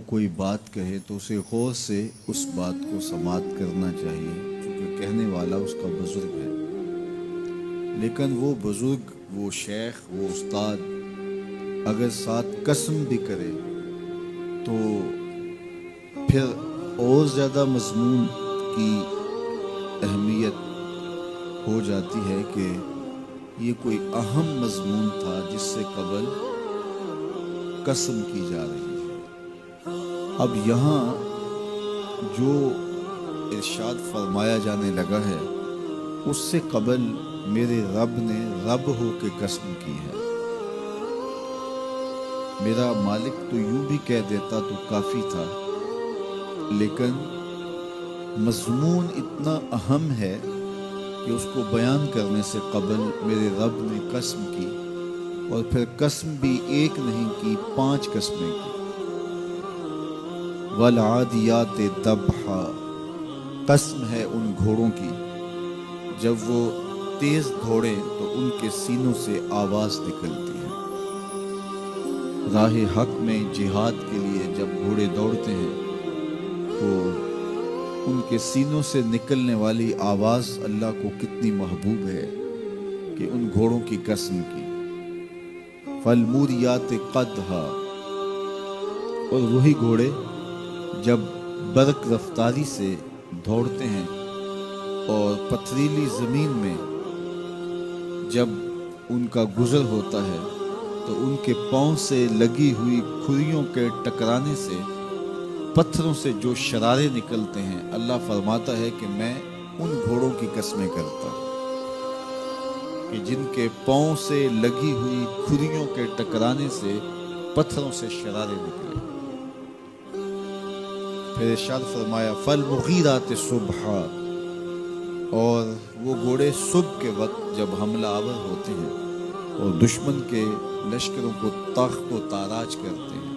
کوئی بات کہے تو اسے غور سے اس بات کو سماعت کرنا چاہیے، چونکہ کہنے والا اس کا بزرگ ہے۔ لیکن وہ بزرگ، وہ شیخ، وہ استاد اگر ساتھ قسم بھی کرے تو پھر اور زیادہ مضمون کی اہمیت ہو جاتی ہے کہ یہ کوئی اہم مضمون تھا جس سے قبل قسم کی جا رہی ہے۔ اب یہاں جو ارشاد فرمایا جانے لگا ہے اس سے قبل میرے رب نے رب ہو کے قسم کی ہے۔ میرا مالک تو یوں بھی کہہ دیتا تو کافی تھا، لیکن مضمون اتنا اہم ہے کہ اس کو بیان کرنے سے قبل میرے رب نے قسم کی، اور پھر قسم بھی ایک نہیں کی، 5 قسمیں کی۔ والعادیات ضبحا، قسم ہے ان گھوڑوں کی جب وہ تیز دوڑیں تو ان کے سینوں سے آواز نکلتی ہے۔ راہ حق میں جہاد کے لیے جب گھوڑے دوڑتے ہیں تو ان کے سینوں سے نکلنے والی آواز اللہ کو کتنی محبوب ہے کہ ان گھوڑوں کی قسم کی۔ فالموریات قدحا، اور وہی گھوڑے جب برق رفتاری سے دوڑتے ہیں اور پتھریلی زمین میں جب ان کا گزر ہوتا ہے تو ان کے پاؤں سے لگی ہوئی کھریوں کے ٹکرانے سے پتھروں سے جو شرارے نکلتے ہیں، اللہ فرماتا ہے کہ میں ان گھوڑوں کی قسمیں کرتا ہوں کہ جن کے پاؤں سے لگی ہوئی کھریوں کے ٹکرانے سے پتھروں سے شرارے نکلے۔ پھر ارشاد فرمایا فالمغیرات صبحا، اور وہ گھوڑے صبح کے وقت جب حملہ آور ہوتے ہیں اور دشمن کے لشکروں کو تاخت و تاراج کرتے ہیں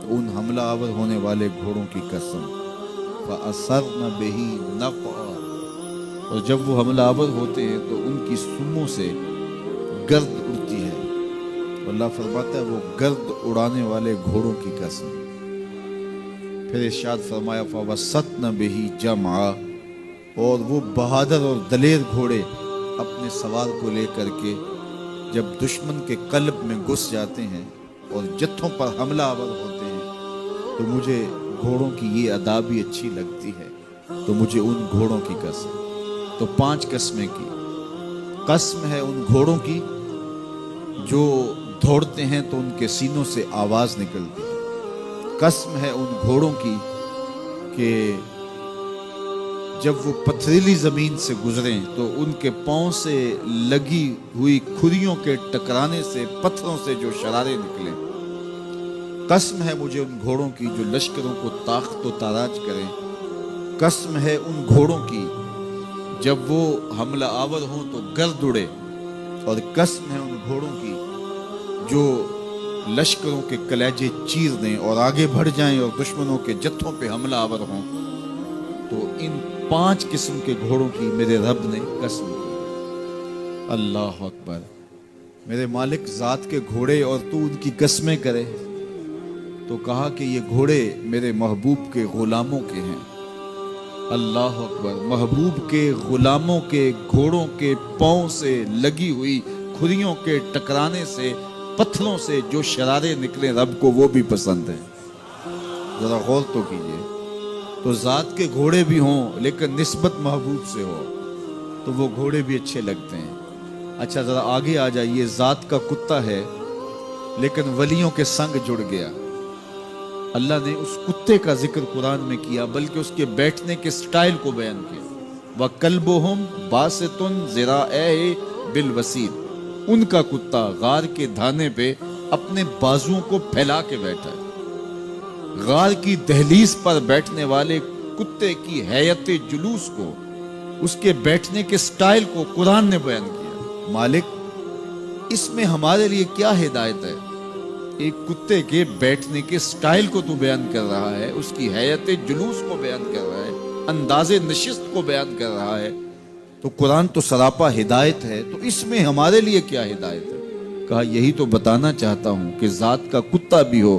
تو ان حملہ آور ہونے والے گھوڑوں کی قسم۔ فَأَثَرْنَ بِهِ نَقْعًا، اور جب وہ حملہ آور ہوتے ہیں تو ان کی سموں سے گرد اڑتی ہے۔ اللہ فرماتا ہے وہ گرد اڑانے والے گھوڑوں کی قسم۔ پھر ارشاد فرمایا فَوَسَّطْنَ بِهِ جَمْعًا، اور وہ بہادر اور دلیر گھوڑے اپنے سوار کو لے کر کے جب دشمن کے قلب میں گھس جاتے ہیں اور جتھوں پر حملہ آور ہوتے ہیں تو مجھے گھوڑوں کی یہ ادا بھی اچھی لگتی ہے، تو مجھے ان گھوڑوں کی قسم۔ تو 5 قسمیں کی۔ قسم ہے ان گھوڑوں کی جو دوڑتے ہیں تو ان کے سینوں سے آواز نکلتی ہے۔ قسم ہے ان گھوڑوں کی کہ جب وہ پتھریلی زمین سے گزریں تو ان کے پاؤں سے لگی ہوئی کھریوں کے ٹکرانے سے پتھروں سے جو شرارے نکلیں۔ قسم ہے مجھے ان گھوڑوں کی جو لشکروں کو تاخت و تاراج کریں۔ قسم ہے ان گھوڑوں کی جب وہ حملہ آور ہوں تو گرد اڑے، اور قسم ہے ان گھوڑوں کی جو لشکروں کے کلیجے چیر دیں اور آگے بڑھ جائیں اور دشمنوں کے جتھوں پہ حملہ آور ہوں۔ تو ان 5 قسم کے گھوڑوں کی میرے رب نے قسم کی۔ اللہ اکبر! میرے مالک ذات کے گھوڑے اور تو ان کی قسمیں کرے، تو کہا کہ یہ گھوڑے میرے محبوب کے غلاموں کے ہیں۔ اللہ اکبر! محبوب کے غلاموں کے گھوڑوں کے پاؤں سے لگی ہوئی کھریوں کے ٹکرانے سے پتھروں سے جو شرارے نکلے رب کو وہ بھی پسند ہیں۔ ذرا غور تو کیجئے، تو ذات کے گھوڑے بھی ہوں لیکن نسبت محبوب سے ہو تو وہ گھوڑے بھی اچھے لگتے ہیں۔ اچھا ذرا آگے آ جائیے، ذات کا کتا ہے لیکن ولیوں کے سنگ جڑ گیا۔ اللہ نے اس کتے کا ذکر قرآن میں کیا، بلکہ اس کے بیٹھنے کے سٹائل کو بیان کیا۔ وَكَلْبُهُمْ بَاسِطٌ ذِرَاعَيْهِ بِالْوَسِيدِ، ان کا کتا غار کے دھانے پہ اپنے بازوؤں کو پھیلا کے بیٹھا ہے۔ غار کی دہلیز پر بیٹھنے والے کتے کی حیت جلوس کو، اس کے بیٹھنے کے سٹائل کو قرآن نے بیان کیا۔ مالک اس میں ہمارے لیے کیا ہدایت ہے؟ ایک کتے کے بیٹھنے کے سٹائل کو تو بیان کر رہا ہے، اس کی حیت جلوس کو بیان کر رہا ہے، انداز نشست کو بیان کر رہا ہے، تو قرآن تو سراپا ہدایت ہے، تو اس میں ہمارے لیے کیا ہدایت ہے؟ کہا یہی تو بتانا چاہتا ہوں کہ ذات کا کتا بھی ہو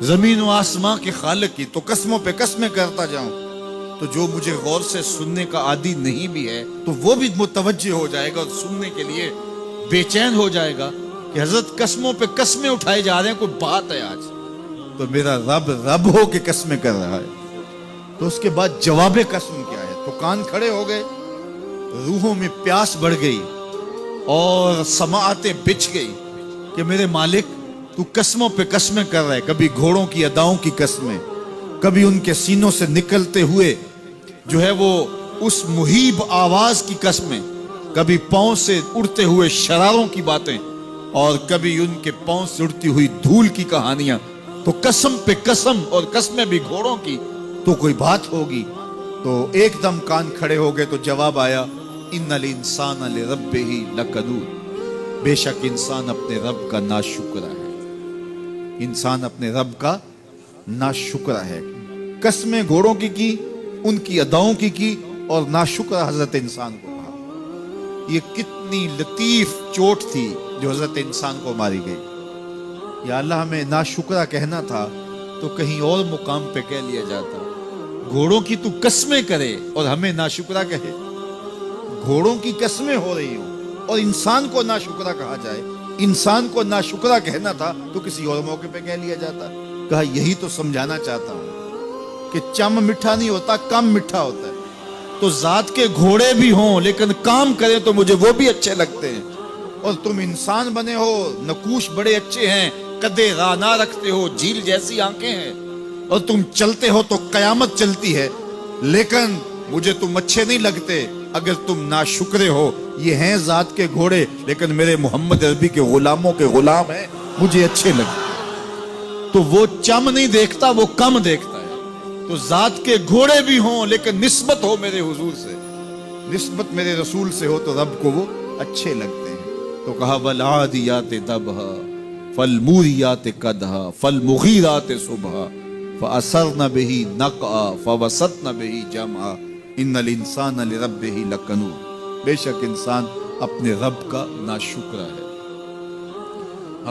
زمین و آسمان کے خالق کی، تو قسموں پہ قسمیں کرتا جاؤں تو جو مجھے غور سے سننے کا عادی نہیں بھی ہے تو وہ بھی متوجہ ہو جائے گا اور سننے کے لیے بے چین ہو جائے گا کہ حضرت قسموں پہ قسمیں اٹھائے جا رہے ہیں، کوئی بات ہے آج تو میرا رب رب ہو کے قسمیں کر رہا ہے۔ تو اس کے بعد جواب قسم کیا ہے؟ تو کان کھڑے ہو گئے، روحوں میں پیاس بڑھ گئی اور سماعتیں بچھ گئی کہ میرے مالک تو قسموں پہ قسمیں کر رہا ہے، کبھی گھوڑوں کی اداؤں کی قسمیں، کبھی ان کے سینوں سے نکلتے ہوئے جو ہے وہ اس مہیب آواز کی قسمیں، کبھی پاؤں سے اڑتے ہوئے شراروں کی باتیں، اور کبھی ان کے پاؤں سے اڑتی ہوئی دھول کی کہانیاں۔ تو قسم پہ قسم، اور قسمیں بھی گھوڑوں کی، تو کوئی بات ہوگی۔ تو ایک دم کان کھڑے ہو گئے تو جواب آیا، ان الانسان لربہ لکنود، بے شک انسان اپنے رب کا ناشکرا ہے، انسان اپنے رب کا ناشکرا ہے۔ قسمیں گھوڑوں کی ان کی اداؤں کی اور ناشکرا حضرت انسان کو کہا۔ یہ کتنی لطیف چوٹ تھی جو حضرت انسان کو ماری گئی۔ یا اللہ ہمیں ناشکرا کہنا تھا تو کہیں اور مقام پہ کہہ لیا جاتا، گھوڑوں کی تو قسمیں کرے اور ہمیں ناشکرا کہے۔ گھوڑوں کی قسمیں ہو رہی ہوں اور انسان کو ناشکرا کہا جائے، انسان کو ناشکرا کہنا تھا تو کسی اور موقع پہ کہہ لیا جاتا۔ کہا یہی تو سمجھانا چاہتا ہوں کہ چم میٹھا نہیں ہوتا، کم میٹھا ہوتا ہے۔ تو ذات کے گھوڑے بھی ہوں لیکن کام کریں تو مجھے وہ بھی اچھے لگتے ہیں، اور تم انسان بنے ہو، نقوش بڑے اچھے ہیں، قدے رانا رکھتے ہو، جھیل جیسی آنکھیں ہیں، اور تم چلتے ہو تو قیامت چلتی ہے، لیکن مجھے تم اچھے نہیں لگتے اگر تم ناشکرے ہو۔ یہ ہیں ذات کے گھوڑے لیکن میرے محمد عربی کے غلاموں کے غلام ہیں، مجھے اچھے لگتے۔ تو وہ چم نہیں دیکھتا، وہ کم دیکھتا ہے۔ تو ذات کے گھوڑے بھی ہوں لیکن نسبت ہو میرے حضور سے، نسبت میرے رسول سے ہو تو رب کو وہ اچھے لگتے ہیں۔ تو کہا والعادیات ضبحا فالموریات قدحا فالمغیرات صبحا فأثرن به نقعا فوسطن به جمعا ان الانسان لربہ لکنود، بے شک انسان اپنے رب کا ناشکرا ہے۔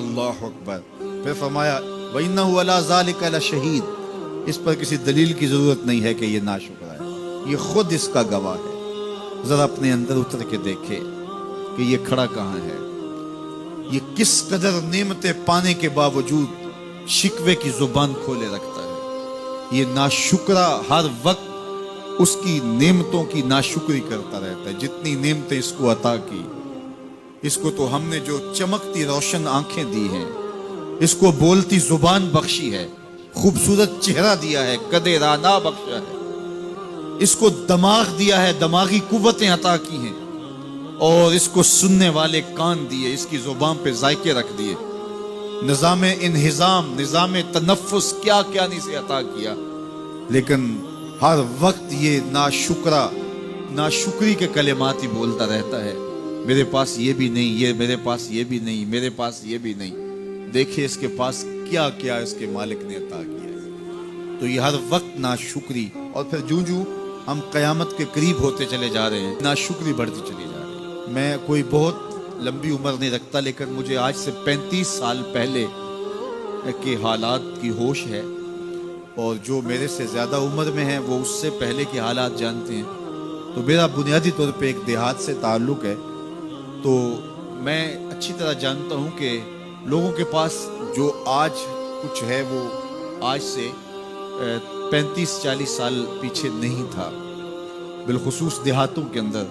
اللہ اکبر۔ پھر فرمایا وَإِنَّهُ عَلَىٰ ذَلِكَ لَشَهِيدٌ، اس پر کسی دلیل کی ضرورت نہیں ہے کہ یہ ناشکرا ہے، یہ خود اس کا گواہ ہے۔ ذرا اپنے اندر اتر کے دیکھے کہ یہ کھڑا کہاں ہے، یہ کس قدر نعمتیں پانے کے باوجود شکوے کی زبان کھولے رکھتا ہے۔ یہ ناشکرا ہر وقت اس کی نعمتوں کی ناشکری کرتا رہتا ہے۔ جتنی نعمتیں اس کو عطا کی، اس کو تو ہم نے جو چمکتی روشن آنکھیں دی ہیں، اس کو بولتی زبان بخشی ہے، خوبصورت چہرہ دیا ہے، قدے رانا بخشا ہے، اس کو دماغ دیا ہے، دماغی قوتیں عطا کی ہیں، اور اس کو سننے والے کان دیے، اس کی زبان پہ ذائقے رکھ دیے، نظام انہضام، نظام تنفس کیا کیا نہیں سے عطا کیا، لیکن ہر وقت یہ ناشکری کے کلمات ہی بولتا رہتا ہے۔ میرے پاس یہ بھی نہیں، یہ میرے پاس یہ بھی نہیں، میرے پاس یہ بھی نہیں۔ دیکھیں اس کے پاس کیا کیا اس کے مالک نے عطا کیا ہے۔ تو یہ ہر وقت ناشکری، اور پھر جوں جوں ہم قیامت کے قریب ہوتے چلے جا رہے ہیں، ناشکری بڑھتی چلی جا رہی ہے۔ میں کوئی بہت لمبی عمر نہیں رکھتا، لیکن مجھے آج سے 35 سال پہلے کے حالات کی ہوش ہے، اور جو میرے سے زیادہ عمر میں ہیں وہ اس سے پہلے کے حالات جانتے ہیں۔ تو میرا بنیادی طور پہ ایک دیہات سے تعلق ہے، تو میں اچھی طرح جانتا ہوں کہ لوگوں کے پاس جو آج کچھ ہے وہ آج سے 35-40 سال پیچھے نہیں تھا۔ بالخصوص دیہاتوں کے اندر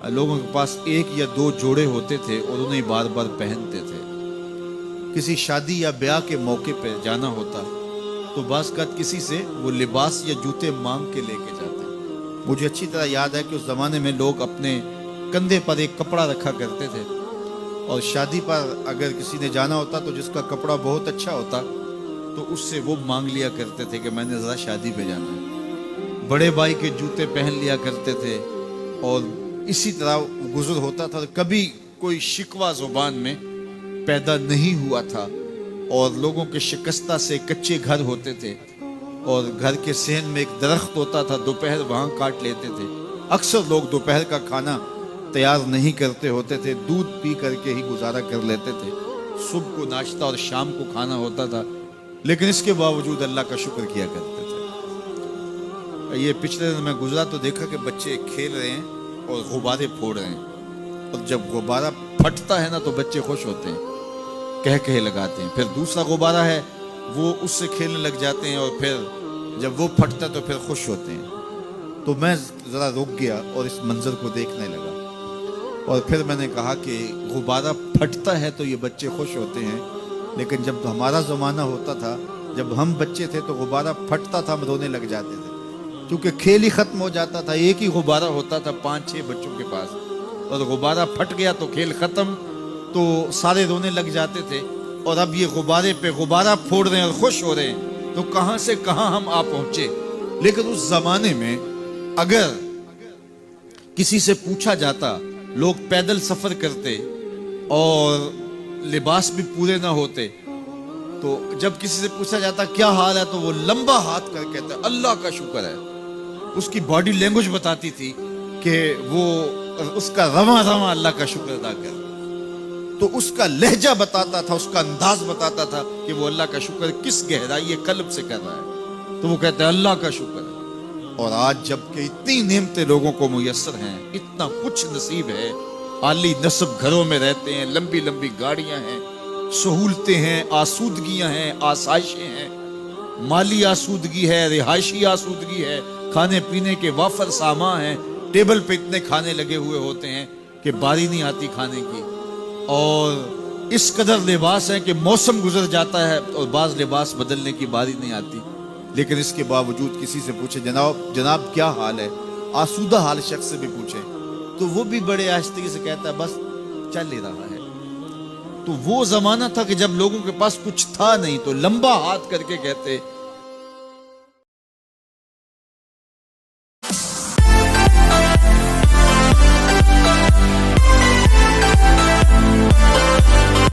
لوگوں کے پاس 1 یا 2 جوڑے ہوتے تھے اور انہیں بار بار پہنتے تھے۔ کسی شادی یا بیاہ کے موقع پہ جانا ہوتا تو بعض اوقات کسی سے وہ لباس یا جوتے مانگ کے لے کے جاتے۔ مجھے اچھی طرح یاد ہے کہ اس زمانے میں لوگ اپنے کندھے پر ایک کپڑا رکھا کرتے تھے، اور شادی پر اگر کسی نے جانا ہوتا تو جس کا کپڑا بہت اچھا ہوتا تو اس سے وہ مانگ لیا کرتے تھے کہ میں نے ذرا شادی پہ جانا ہے۔ بڑے بھائی کے جوتے پہن لیا کرتے تھے، اور اسی طرح گزر ہوتا تھا۔ کبھی کوئی شکوہ زبان میں پیدا نہیں ہوا تھا، اور لوگوں کے شکستہ سے کچے گھر ہوتے تھے، اور گھر کے صحن میں ایک درخت ہوتا تھا، دوپہر وہاں کاٹ لیتے تھے۔ اکثر لوگ دوپہر کا کھانا تیار نہیں کرتے ہوتے تھے، دودھ پی کر کے ہی گزارا کر لیتے تھے۔ صبح کو ناشتہ اور شام کو کھانا ہوتا تھا، لیکن اس کے باوجود اللہ کا شکر کیا کرتے تھے۔ یہ پچھلے دن میں گزرا تو دیکھا کہ بچے کھیل رہے ہیں اور غبارے پھوڑ رہے ہیں، اور جب غبارہ پھٹتا ہے نا تو بچے خوش ہوتے ہیں، کہہ لگاتے ہیں۔ پھر دوسرا غبارہ ہے وہ اس سے کھیلنے لگ جاتے ہیں، اور پھر جب وہ پھٹتا تو پھر خوش ہوتے ہیں۔ تو میں ذرا رک گیا اور اس منظر کو دیکھنے لگا، اور پھر میں نے کہا کہ غبارہ پھٹتا ہے تو یہ بچے خوش ہوتے ہیں، لیکن جب ہمارا زمانہ ہوتا تھا، جب ہم بچے تھے تو غبارہ پھٹتا تھا، ہم رونے لگ جاتے تھے، کیونکہ کھیل ہی ختم ہو جاتا تھا۔ ایک ہی غبارہ ہوتا تھا 5-6 بچوں کے پاس، اور غبارہ پھٹ گیا تو کھیل ختم، تو سارے رونے لگ جاتے تھے۔ اور اب یہ غبارے پہ غبارہ پھوڑ رہے ہیں اور خوش ہو رہے ہیں، تو کہاں سے کہاں ہم آ پہنچے۔ لیکن اس زمانے میں اگر کسی سے پوچھا جاتا، لوگ پیدل سفر کرتے اور لباس بھی پورے نہ ہوتے، تو جب کسی سے پوچھا جاتا کیا حال ہے تو وہ لمبا ہاتھ کر کہتا ہے اللہ کا شکر ہے۔ اس کی باڈی لینگویج بتاتی تھی کہ وہ اس کا رواں رواں اللہ کا شکر ادا کر، تو اس کا لہجہ بتاتا تھا، اس کا انداز بتاتا تھا کہ وہ اللہ کا شکر کس گہرائی قلب سے کر رہا ہے، تو وہ کہتا ہے اللہ کا شکر ہے۔ اور آج جب کہ اتنی نعمتیں لوگوں کو میسر ہیں، اتنا کچھ نصیب ہے، عالی نصب گھروں میں رہتے ہیں، لمبی لمبی گاڑیاں ہیں، سہولتیں ہیں، آسودگیاں ہیں، آسائشیں ہیں، مالی آسودگی ہے، رہائشی آسودگی ہے، کھانے پینے کے وافر سامان ہیں، ٹیبل پہ اتنے کھانے لگے ہوئے ہوتے ہیں کہ باری نہیں آتی کھانے کی، اور اس قدر لباس ہے کہ موسم گزر جاتا ہے اور بعض لباس بدلنے کی باری نہیں آتی۔ لیکن اس کے باوجود کسی سے پوچھے جناب کیا حال ہے، آسودہ حال شخص سے بھی پوچھے تو وہ بھی بڑے آہستگی سے کہتا ہے بس چل ہی رہا ہے۔ تو وہ زمانہ تھا کہ جب لوگوں کے پاس کچھ تھا نہیں تو لمبا ہاتھ کر کے کہتے